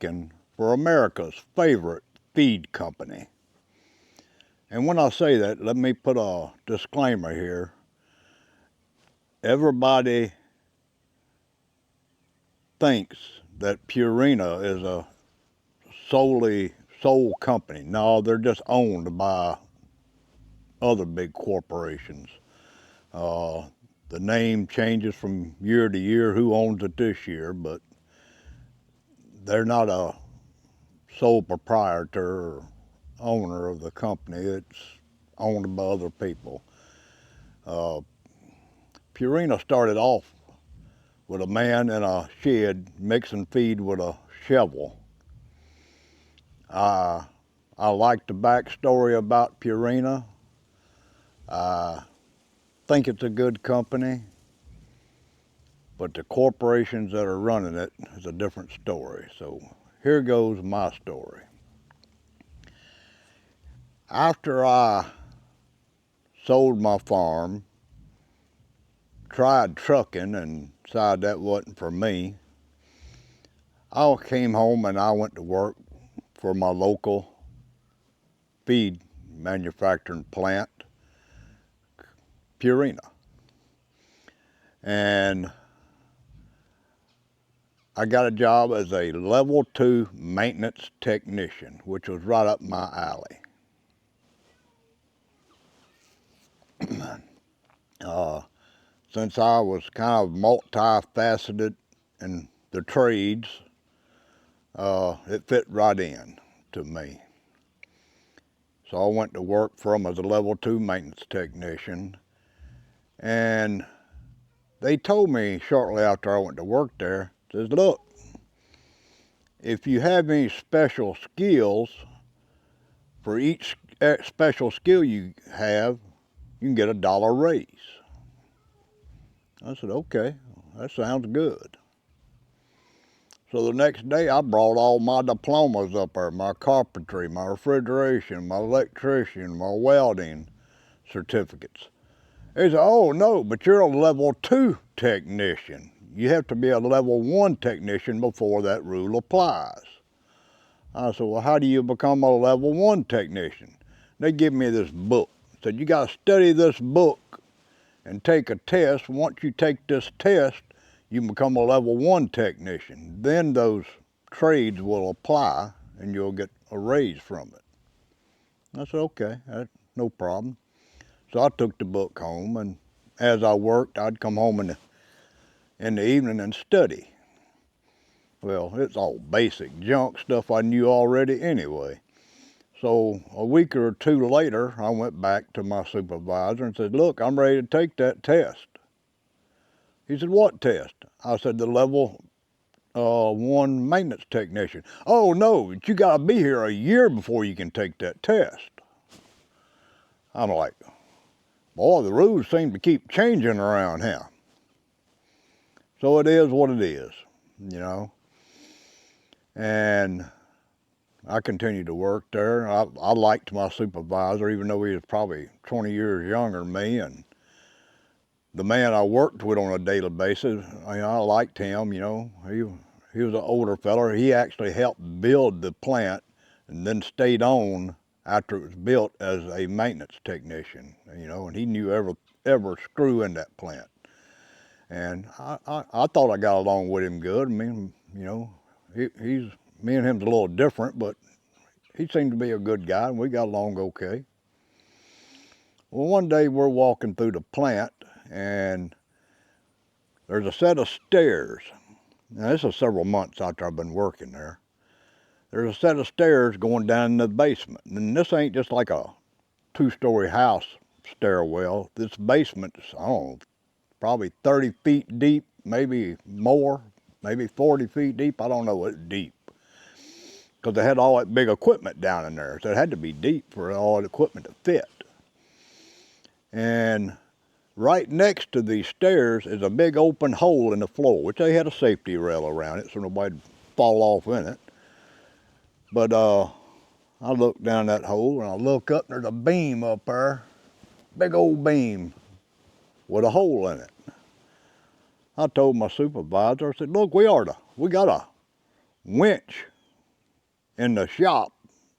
working for America's favorite feed company. And when I say that, let me put a disclaimer here. Everybody thinks that Purina is a sole company. No, they're just owned by other big corporations. The name changes from year to year, who owns it this year, but they're not a sole proprietor or owner of the company. It's owned by other people. Purina started off with a man in a shed mixing feed with a shovel. I like the backstory about Purina. I think it's a good company, but the corporations that are running it is a different story. So here goes my story. After I sold my farm, tried trucking and decided that wasn't for me, I came home and I went to work for my local feed manufacturing plant, Purina. And I got a job as a level 2 maintenance technician, which was right up my alley. Since I was kind of multifaceted in the trades, it fit right in to me. So I went to work for them as a level 2 maintenance technician. And they told me shortly after I went to work there, says, look, if you have any special skills, for each special skill you have, you can get a $1 raise. I said, okay, that sounds good. So the next day I brought all my diplomas up there, my carpentry, my refrigeration, my electrician, my welding certificates. They said, oh no, but you're a level 2 technician. You have to be a level 1 technician before that rule applies. I said, well, how do you become a level 1 technician? They give me this book. Said, you got to study this book and take a test. Once you take this test, you become a level 1 technician. Then those trades will apply and you'll get a raise from it. I said, okay, that's no problem. So I took the book home, and as I worked, I'd come home in the evening and study. Well, it's all basic junk stuff I knew already anyway. So a week or two later, I went back to my supervisor and said, look, I'm ready to take that test. He said, what test? I said, the level 1 maintenance technician. Oh no, but you gotta be here a year before you can take that test. I'm like, boy, the rules seem to keep changing around here. So it is what it is, you know. And I continued to work there. I liked my supervisor, even though he was probably 20 years younger than me. And the man I worked with on a daily basis, I liked him, you know. He was an older fella. He actually helped build the plant and then stayed on after it was built as a maintenance technician, you know, and he knew every screw in that plant. And I thought I got along with him good. I mean, you know, me and him's a little different, but he seemed to be a good guy, and we got along okay. Well, one day we're walking through the plant, and there's a set of stairs. Now, this is several months after I've been working there. There's a set of stairs going down in the basement. And this ain't just like a 2-story house stairwell. This basement's, I don't know, probably 30 feet deep, maybe more, maybe 40 feet deep. I don't know, it's deep. Because they had all that big equipment down in there. So it had to be deep for all the equipment to fit. And right next to these stairs is a big open hole in the floor, which they had a safety rail around it so nobody'd fall off in it. But I look down that hole and I look up and there's a beam up there, big old beam with a hole in it. I told my supervisor, I said, look, we got a winch in the shop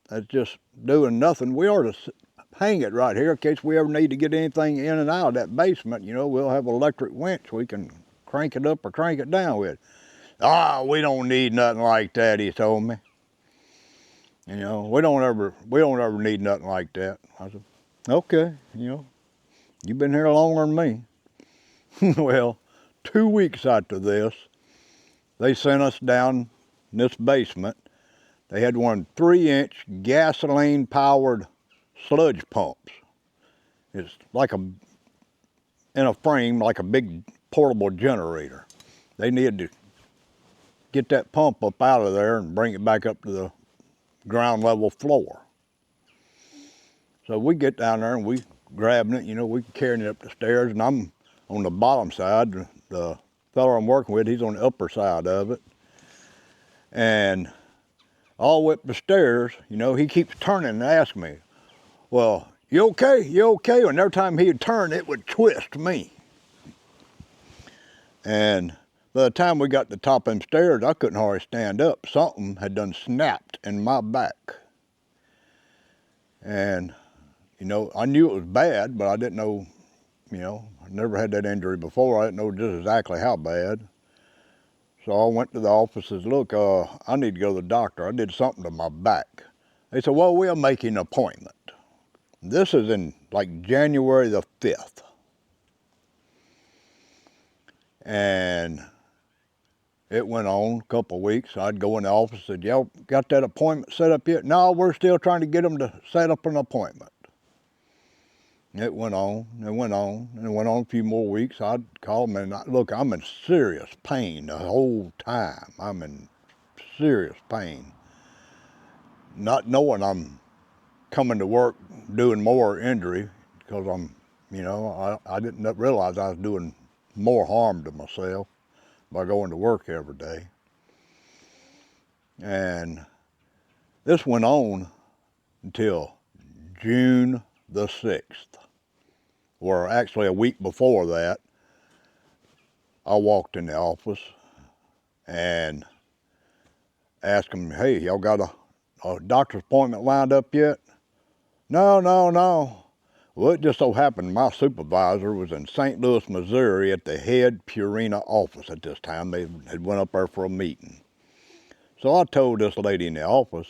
that's just doing nothing. We ought to hang it right here in case we ever need to get anything in and out of that basement. You know, we'll have an electric winch we can crank it up or crank it down with. Ah, we don't need nothing like that, he told me. You know, we don't ever need nothing like that. I said, okay, you know, you've been here longer than me. Well, 2 weeks after this, they sent us down in this basement. They had one 3-inch gasoline-powered sludge pumps. It's like in a frame, like a big portable generator. They needed to get that pump up out of there and bring it back up to the ground level floor. So we get down there and we grabbing it, you know, we carrying it up the stairs, and I'm on the bottom side. The fellow I'm working with, he's on the upper side of it. And all the way up the stairs, you know, he keeps turning and asking me, well, you okay? You okay? And every time he'd turn, it would twist me. And by the time we got to the top of them stairs, I couldn't hardly stand up. Something had done snapped in my back. And, you know, I knew it was bad, but I didn't know, you know, I never had that injury before. I didn't know just exactly how bad. So I went to the office and said, look, I need to go to the doctor. I did something to my back. They said, well, we'll make you an appointment. This is in like January the 5th. And it went on a couple of weeks. I'd go in the office and said, y'all got that appointment set up yet? No, we're still trying to get them to set up an appointment. It went on, and it went on, and it went on a few more weeks. I'd call them and, look, I'm in serious pain the whole time. I'm in serious pain. Not knowing I'm coming to work doing more injury because I'm, you know, I didn't realize I was doing more harm to myself by going to work every day. And this went on until June the 6th. Or actually a week before that, I walked in the office and asked them, hey, y'all got a doctor's appointment lined up yet? No. Well, it just so happened my supervisor was in St. Louis, Missouri at the head Purina office at this time. They had went up there for a meeting. So I told this lady in the office,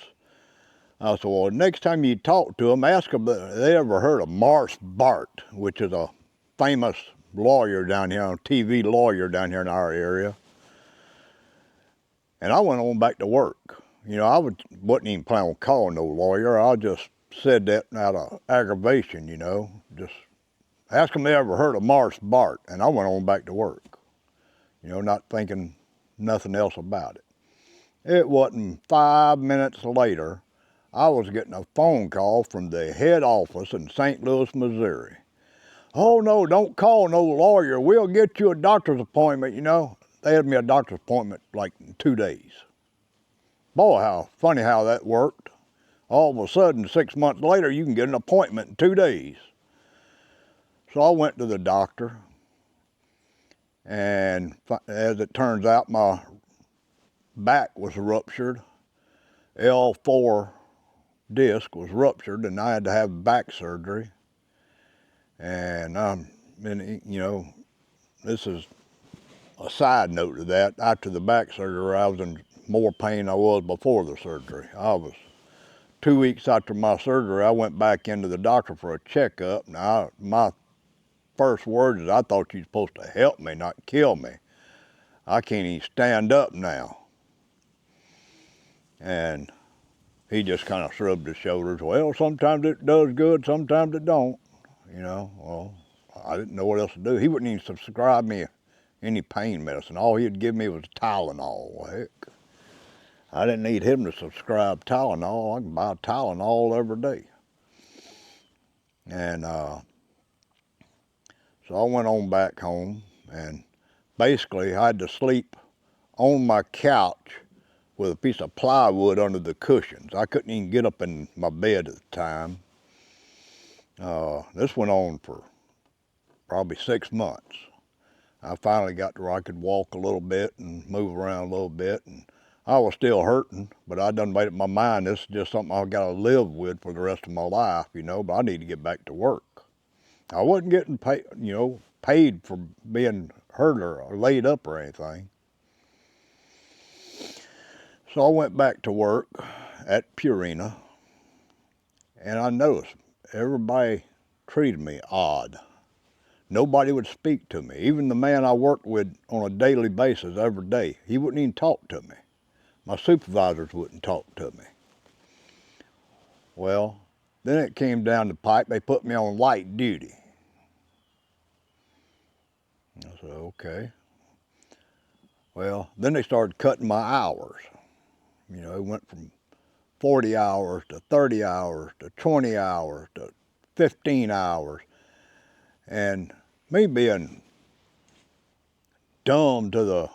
I said, well, next time you talk to them, ask them if they ever heard of Morris Bart, which is a famous lawyer down here, a TV lawyer down here in our area. And I went on back to work. You know, wasn't even planning on calling no lawyer. I just said that out of aggravation, you know. Just ask them if they ever heard of Morris Bart. And I went on back to work, you know, not thinking nothing else about it. It wasn't 5 minutes later, I was getting a phone call from the head office in St. Louis, Missouri. Oh, no, don't call no lawyer. We'll get you a doctor's appointment, you know. They had me a doctor's appointment like in 2 days. Boy, how funny how that worked. All of a sudden, 6 months later, you can get an appointment in 2 days. So I went to the doctor, and as it turns out, my back was ruptured. L4 disc was ruptured, and I had to have back surgery. And you know, this is a side note to that. After the back surgery, I was in more pain than I was before the surgery. I was 2 weeks after my surgery, I went back into the doctor for a checkup. Now, my first words is, I thought you were supposed to help me, not kill me. I can't even stand up now. And he just kind of shrugged his shoulders. Well, sometimes it does good, sometimes it don't. You know, well, I didn't know what else to do. He wouldn't even prescribe me any pain medicine. All he'd give me was Tylenol. Well, heck, I didn't need him to prescribe Tylenol. I can buy Tylenol every day. And so I went on back home, and basically I had to sleep on my couch with a piece of plywood under the cushions. I couldn't even get up in my bed at the time. This went on for probably 6 months. I finally got to where I could walk a little bit and move around a little bit, and I was still hurting, but I done made up my mind this is just something I got to live with for the rest of my life, you know, but I need to get back to work. I wasn't getting paid, you know, paid for being hurt or laid up or anything. So I went back to work at Purina, and I noticed everybody treated me odd. Nobody would speak to me. Even the man I worked with on a daily basis every day, he wouldn't even talk to me. My supervisors wouldn't talk to me. Well, then it came down the pipe, they put me on light duty. I said, okay. Well, then they started cutting my hours. You know, it went from 40 hours to 30 hours to 20 hours to 15 hours. And me being dumb to the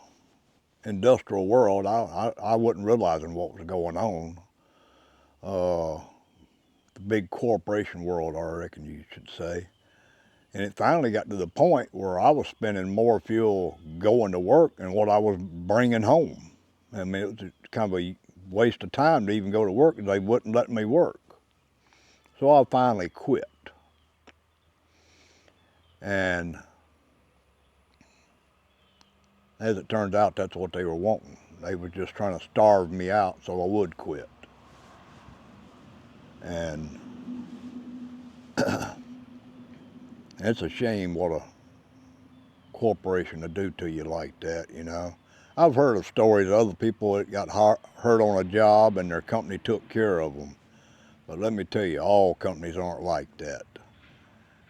industrial world, I wasn't realizing what was going on. The big corporation world, I reckon you should say. And it finally got to the point where I was spending more fuel going to work than what I was bringing home. I mean, it was kind of a waste of time to even go to work, and they wouldn't let me work. So I finally quit. And as it turns out, that's what they were wanting. They were just trying to starve me out so I would quit. And it's a shame what a corporation to do to you like that, you know. I've heard of stories of other people that got hurt on a job and their company took care of them. But let me tell you, all companies aren't like that.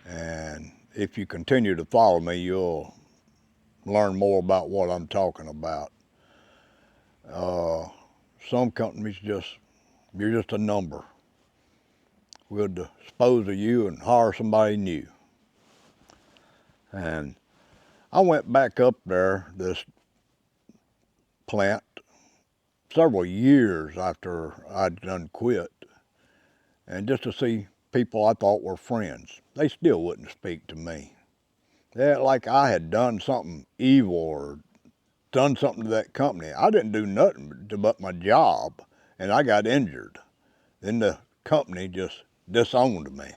And if you continue to follow me, you'll learn more about what I'm talking about. Some companies you're just a number. We'll dispose of you and hire somebody new. And I went back up there, this plant, several years after I'd done quit, and just to see people I thought were friends. They still wouldn't speak to me. They act like I had done something evil or done something to that company. I didn't do nothing but my job, and I got injured. Then the company just disowned me.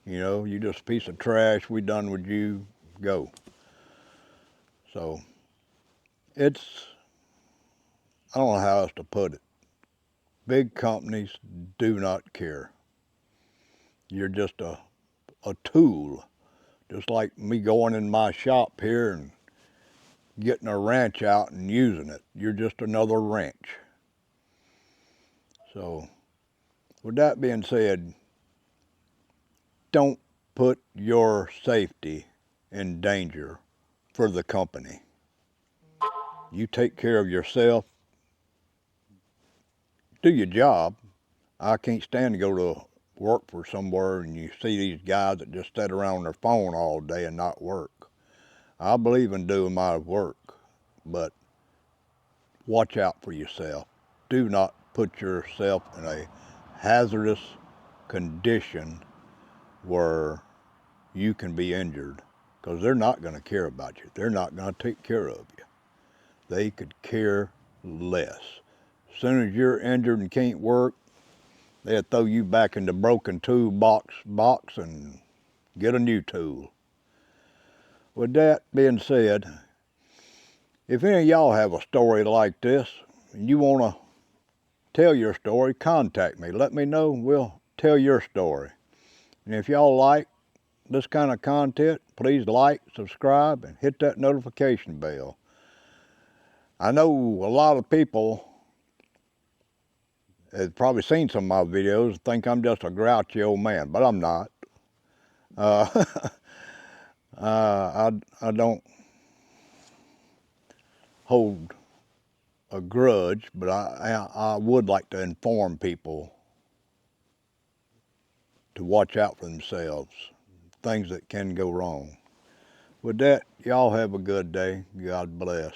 You know, you just a piece of trash, we done with you, go. So it's, I don't know how else to put it. Big companies do not care. You're just a tool. Just like me going in my shop here and getting a wrench out and using it. You're just another wrench. So with that being said, don't put your safety in danger for the company. You take care of yourself, do your job. I can't stand to go to work for somewhere and you see these guys that just sit around on their phone all day and not work. I believe in doing my work, but watch out for yourself. Do not put yourself in a hazardous condition where you can be injured, because they're not going to care about you. They're not going to take care of you. They could care less. As soon as you're injured and can't work, they'll throw you back in the broken tool box and get a new tool. With that being said, if any of y'all have a story like this and you want to tell your story, contact me. Let me know. We'll tell your story. And if y'all like this kind of content, please like, subscribe, and hit that notification bell. I know a lot of people have probably seen some of my videos and think I'm just a grouchy old man, but I'm not. I don't hold a grudge, but I would like to inform people to watch out for themselves, things that can go wrong. With that, y'all have a good day. God bless.